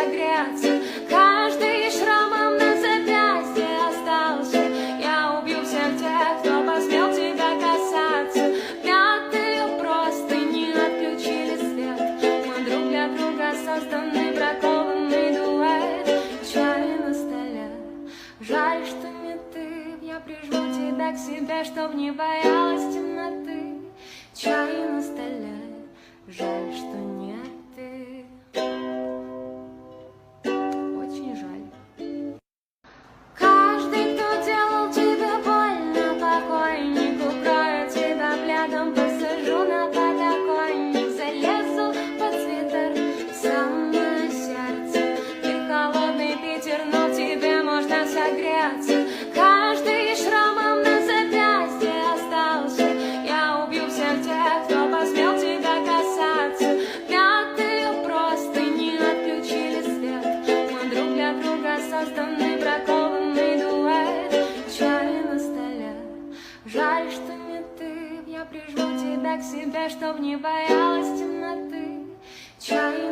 согреться. Каждый шрамом на запястье остался. Я убью всех тех, кто посмел тебя касаться. Мятые простыни отключили свет. Мы друг для друга созданы, бракованный дуэт. Чай на столе, жаль, что не ты. Я прижму тебя к себе, чтоб не боялась темноты. Чай на столе, жаль, что не ты. Очень жаль. Каждый, кто делал тебе больно, покойник, укрою тебя пледом, посажу на подоконник, залезу под свитер в самое сердце. Ты холодный Питер, но в тебе можно согреться. Каждый шрамом на запястье остался. Я убью всех тех, кто посмел тебя касаться. Мятые простыни отключили свет. Мы друг для друга созданы, бракованный дуэт. Чай на столе, жаль, что не ты. Я прижму тебя к себе, чтоб не боялась темноты. Чай